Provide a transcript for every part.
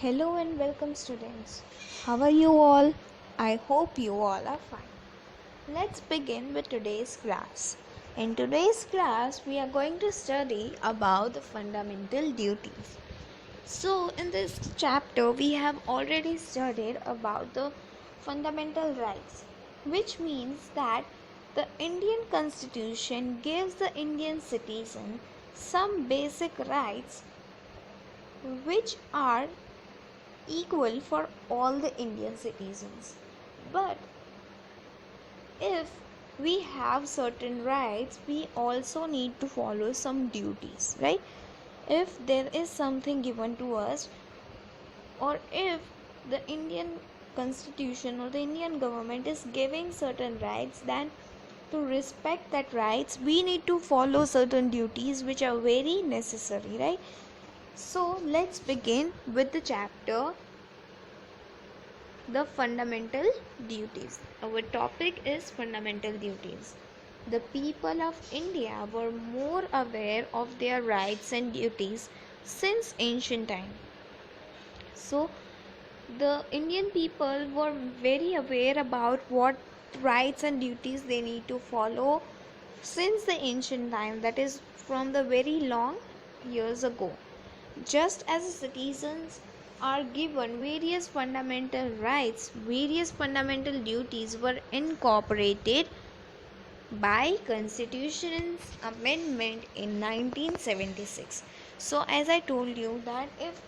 Hello and welcome, students. How are you all? I hope you all are fine. Let's begin with today's class. In today's class, we are going to study about the fundamental duties. So, in this chapter, we have already studied about the fundamental rights, which means that the Indian Constitution gives the Indian citizen some basic rights which are equal for all the Indian citizens. But if we have certain rights, we also need to follow some duties, right? If there is something given to us, or if the Indian constitution or the Indian government is giving certain rights, then to respect that rights, we need to follow certain duties which are very necessary, right? So let's begin with the chapter the fundamental duties. Our topic is fundamental duties. The people of India were more aware of their rights and duties since ancient time. So, the Indian people were very aware about what rights and duties they need to follow since the ancient time, that is, from the very long years ago. Just as citizens are given various fundamental rights, various fundamental duties were incorporated by Constitution's amendment in 1976. So, as I told you, that if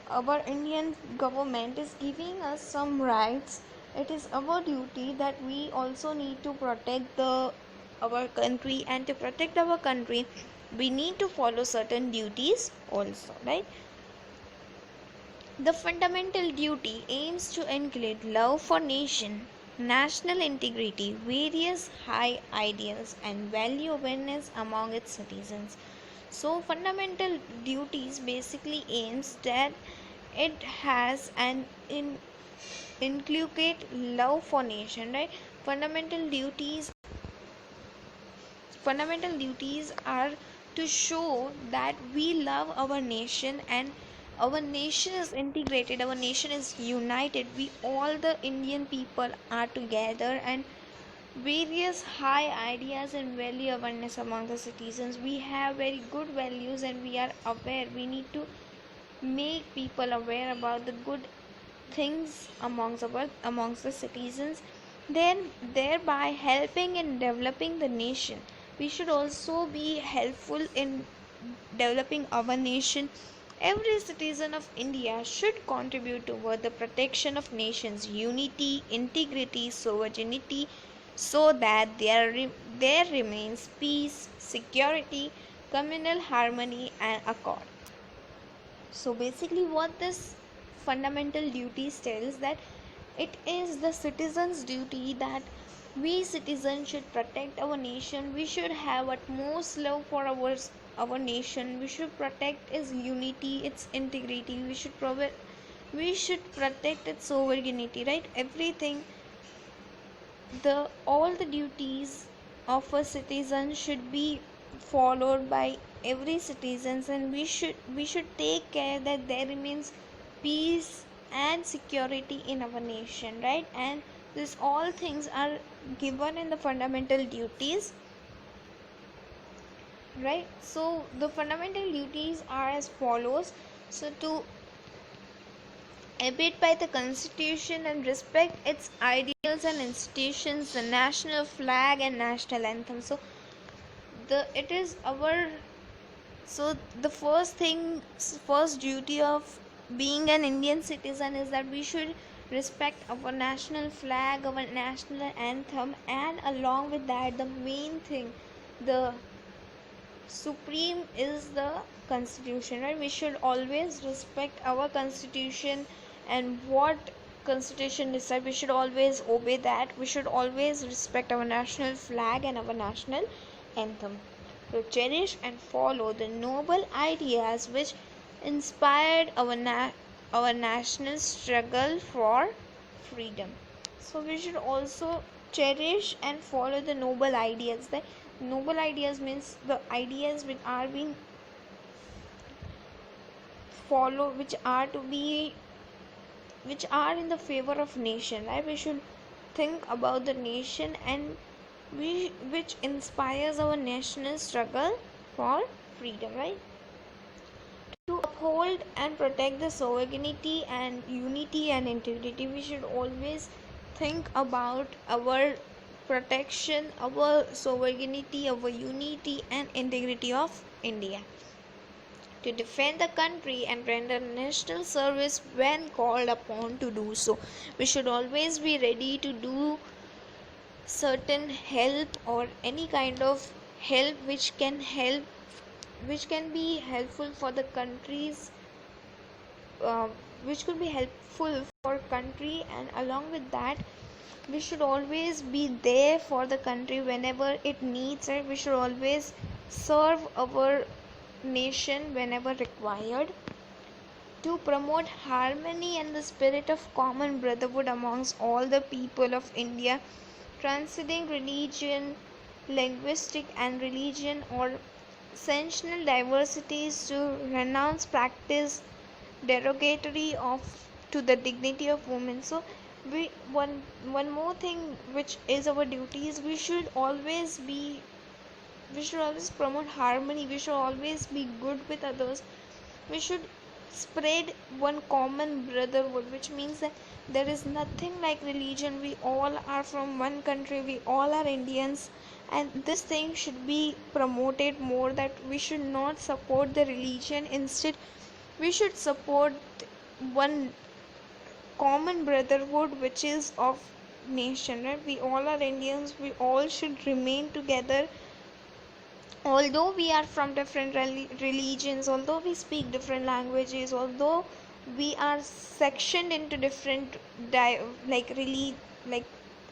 our Indian government is giving us some rights, it is our duty that we also need to protect our country, and to protect our country we need to follow certain duties also, right? The fundamental duty aims to include love for nation, national integrity, various high ideals, and value awareness among its citizens. So, fundamental duties basically aims that it has an inculcate love for nation, right? Fundamental duties are to show that we love our nation, and our nation is integrated, our nation is united, we all the Indian people are together, and various high ideas and value awareness among the citizens. We have very good values and we are aware, we need to make people aware about the good things amongst the citizens, then thereby helping in developing the nation. We should also be helpful in developing our nation. Every citizen of India should contribute toward the protection of nation's unity, integrity, sovereignty, so that there remains peace, security, communal harmony, and accord. So basically, what this fundamental duties tells, that it is the citizens' duty that we citizens should protect our nation. We should have utmost love for our nation. We should protect its unity, its integrity. We should protect its sovereignty, right? Everything, all the duties of a citizen should be followed by every citizens, and we should take care that there remains peace and security in our nation, right? And this all things are given in the fundamental duties, right? So the fundamental duties are as follows. So, to abide by the Constitution and respect its ideals and institutions, the national flag and national anthem. So it is our, so the first duty of being an Indian citizen is that we should respect our national flag, our national anthem, and along with that, the main thing, the supreme, is the Constitution, right? We should always respect our Constitution, and what Constitution decides, we should always obey that. We should always respect our national flag and our national anthem. To cherish and follow the noble ideas which inspired our national struggle for freedom. So we should also cherish and follow the noble ideas. The noble ideas means the ideas which are being follow, which are in the favor of nation, right? We should think about the nation, and which inspires our national struggle for freedom, right? To uphold and protect the sovereignty and unity and integrity, we should always think about our protection, our sovereignty, our unity and integrity of India. To defend the country and render national service when called upon to do so. We should always be ready to do certain help or any kind of help which can be helpful for the countries, uh, which could be helpful for country, and along with that we should always be there for the country whenever it needs it. We should always serve our nation whenever required. To promote harmony and the spirit of common brotherhood amongst all the people of India, transcending religion, linguistic and religion or sensational diversities, to renounce practice derogatory of to the dignity of women. So we one more thing which is our duty is we should always promote harmony, we should always be good with others, we should spread one common brotherhood, which means that there is nothing like religion. We all are from one country, we all are Indians, and this thing should be promoted more, that we should not support the religion, instead we should support one common brotherhood which is of nation, right? We all are Indians, we all should remain together, although we are from different religions, although we speak different languages, although we are sectioned into different like really like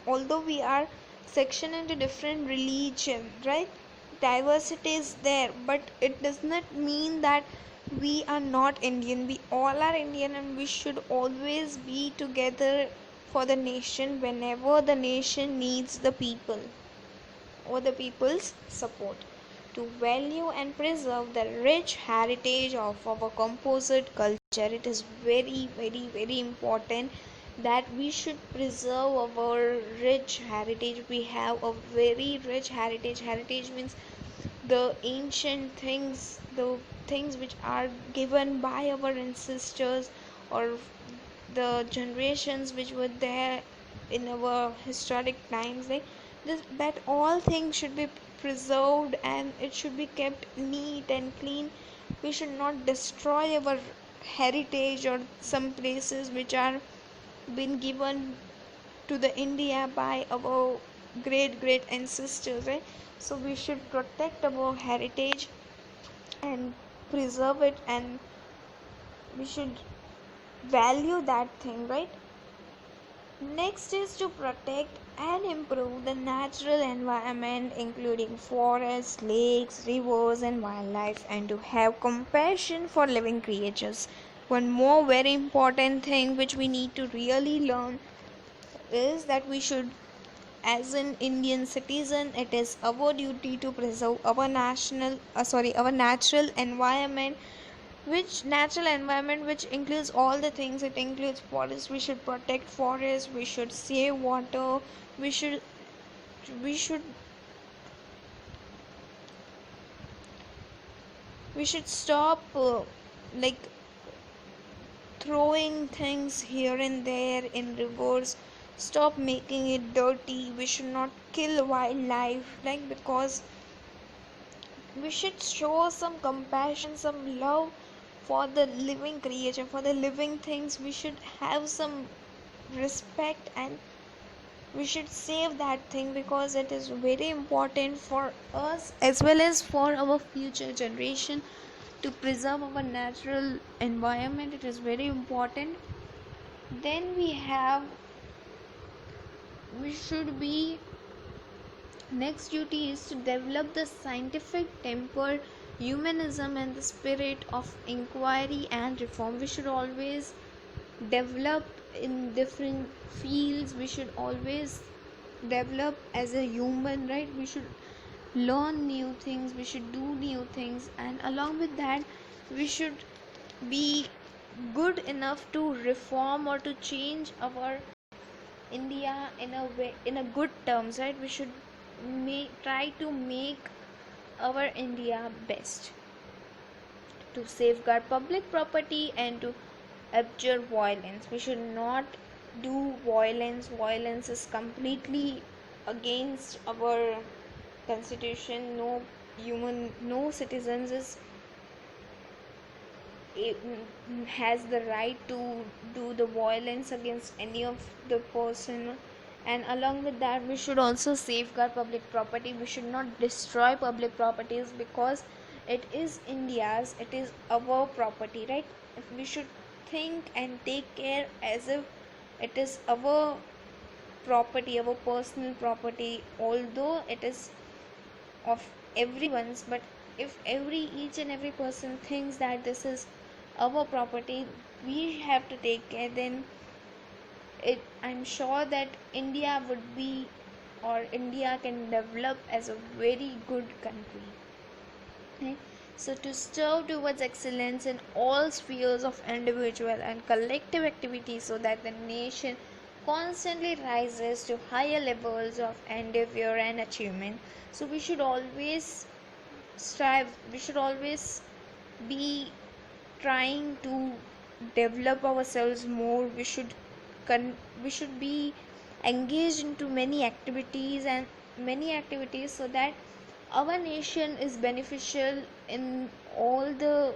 although we are sectioned into different religion, right? Diversity is there, but it does not mean that we are not Indian. We all are Indian, and we should always be together for the nation whenever the nation needs the people or the people's support. To value and preserve the rich heritage of our composite culture, it is very, very, very important that we should preserve our rich heritage. We have a very rich heritage. Heritage means the ancient things, the things which are given by our ancestors or the generations which were there in our historic times, like this, that all things should be preserved and it should be kept neat and clean. We should not destroy our heritage or some places which are been given to the India by our great ancestors, right? So we should protect our heritage and preserve it, and we should value that thing, right? Next is to protect and improve the natural environment, including forests, lakes, rivers, and wildlife, and to have compassion for living creatures. One more very important thing which we need to really learn is that we should, as an Indian citizen, it is our duty to preserve our our natural environment, which includes all the things. It includes forests. We should protect forests, we should save water, we should we should we should stop like throwing things here and there in rivers, stop making it dirty. We should not kill wildlife, like, because we should show some compassion, some love for the living creature, for the living things. We should have some respect, and we should save that thing, because it is very important for us as well as for our future generation to preserve our natural environment. It is very important. Then we should be next duty is to develop the scientific temper, humanism, and the spirit of inquiry and reform. We should always develop in different fields. We should always develop as a human, right? We should learn new things, we should do new things, and along with that we should be good enough to reform or to change our India in a way, in a good terms, right? We should try to make our India best, to safeguard public property and to abjure violence. We should not do violence. Violence is completely against our constitution. No citizens has the right to do the violence against any of the person. And along with that, we should also safeguard public property. We should not destroy public properties, because it is India's, it is our property, right? We should think and take care as if it is our property, our personal property, although it is of everyone's. But if each and every person thinks that this is our property, we have to take care, then I'm sure that India would be, or India can develop as a very good country. Okay? So to strive towards excellence in all spheres of individual and collective activity, so that the nation constantly rises to higher levels of endeavor and achievement. So we should always strive, we should always be trying to develop ourselves more. We should be engaged into many activities so that our nation is beneficial in all the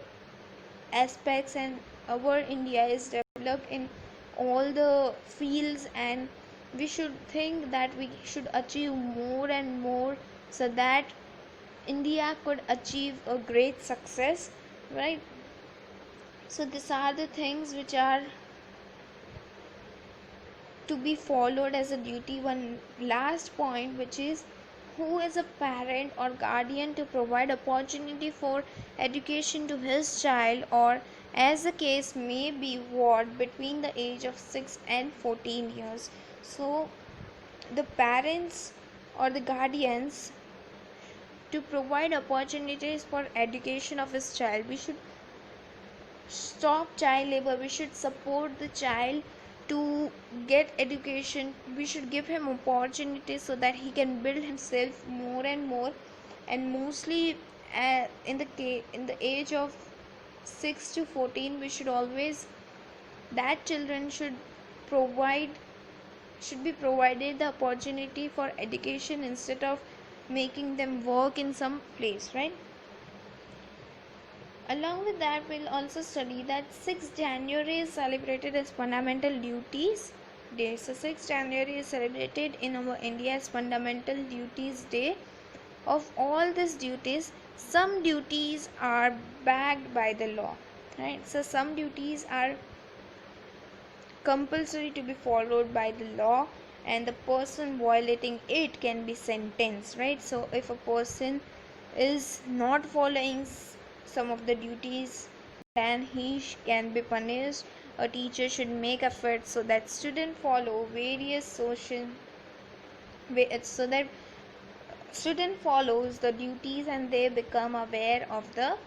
aspects, and our India is developed in all the fields. And we should think that we should achieve more and more, so that India could achieve a great success, right? So these are the things which are to be followed as a duty. One last point, which is, who is a parent or guardian to provide opportunity for education to his child, or as the case may be, what between the age of 6 and 14 years. So the parents or the guardians to provide opportunities for education of his child. We should stop child labor. We should support the child to get education. We should give him opportunities so that he can build himself more and more. And mostly in the age of 6 to 14, we should always, that children should be provided the opportunity for education, instead of making them work in some place, right? Along with that, we'll also study that 6th January is celebrated as Fundamental Duties Day. So 6th January is celebrated in our India as Fundamental Duties Day. Of all these duties, some duties are backed by the law, right? So some duties are compulsory to be followed by the law, and the person violating it can be sentenced, right? So if a person is not following some of the duties, then he can be punished. A teacher should make efforts so that students follow various social so that student follows the duties and they become aware of the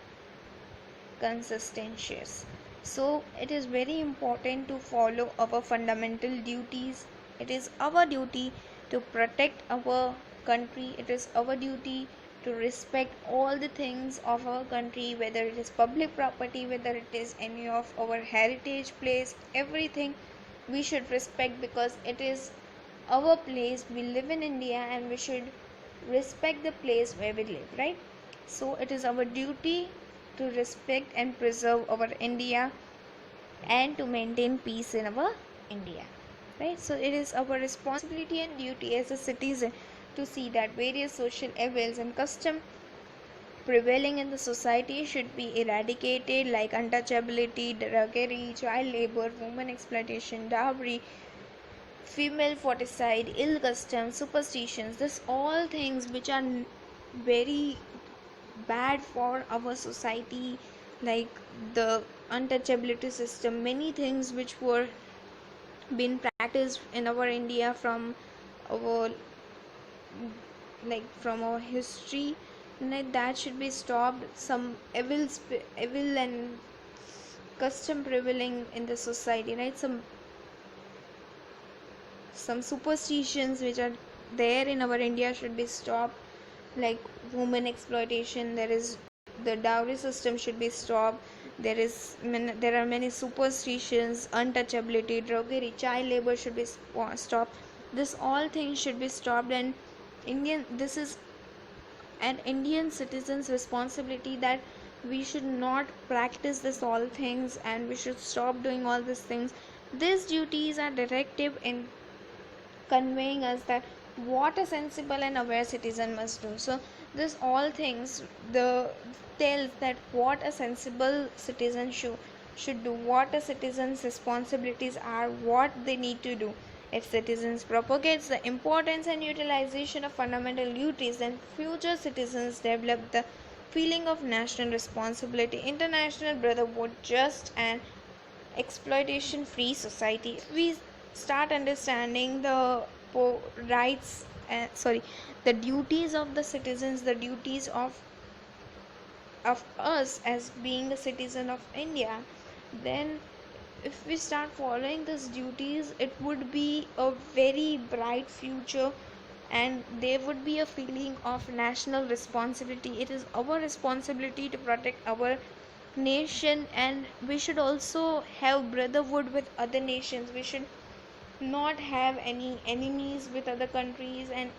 consistentious. So it is very important to follow our fundamental duties. It is our duty to protect our country. It is our duty to respect all the things of our country, whether it is public property, whether it is any of our heritage place, everything we should respect, because it is our place. We live in India and we should respect the place where we live, right? So it is our duty to respect and preserve our India and to maintain peace in our India, right? So it is our responsibility and duty as a citizen to see that various social evils and custom prevailing in the society should be eradicated, like untouchability, druggery, child labor, women exploitation, dowry, female foeticide, ill customs, superstitions. This all things which are very bad for our society, like the untouchability system, many things which were being practiced in our India from our history, that should be stopped. Some evil and custom prevailing in the society, right? Some superstitions which are there in our India should be stopped, like woman exploitation. There is the dowry system should be stopped. There are many superstitions, untouchability, druggery, child labor should be stopped. This all things should be stopped, and this is an Indian citizen's responsibility that we should not practice this all things, and we should stop doing all these things. These duties are directive in conveying us that what a sensible and aware citizen must do. So this all things the tells that what a sensible citizen should do, what a citizen's responsibilities are, what they need to do. If citizens propagates the importance and utilization of fundamental duties, then future citizens develop the feeling of national responsibility, international brotherhood, just and exploitation free society. If we start understanding the rights, the duties of the citizens, the duties of us as being a citizen of India, then if we start following these duties, it would be a very bright future, and there would be a feeling of national responsibility. It is our responsibility to protect our nation, and we should also have brotherhood with other nations. We should not have any enemies with other countries, and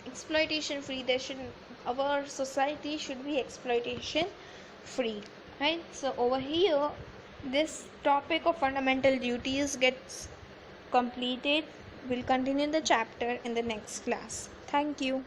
exploitation free. Our society should be exploitation free, right? So over here, this topic of fundamental duties gets completed. We'll continue the chapter in the next class. Thank you.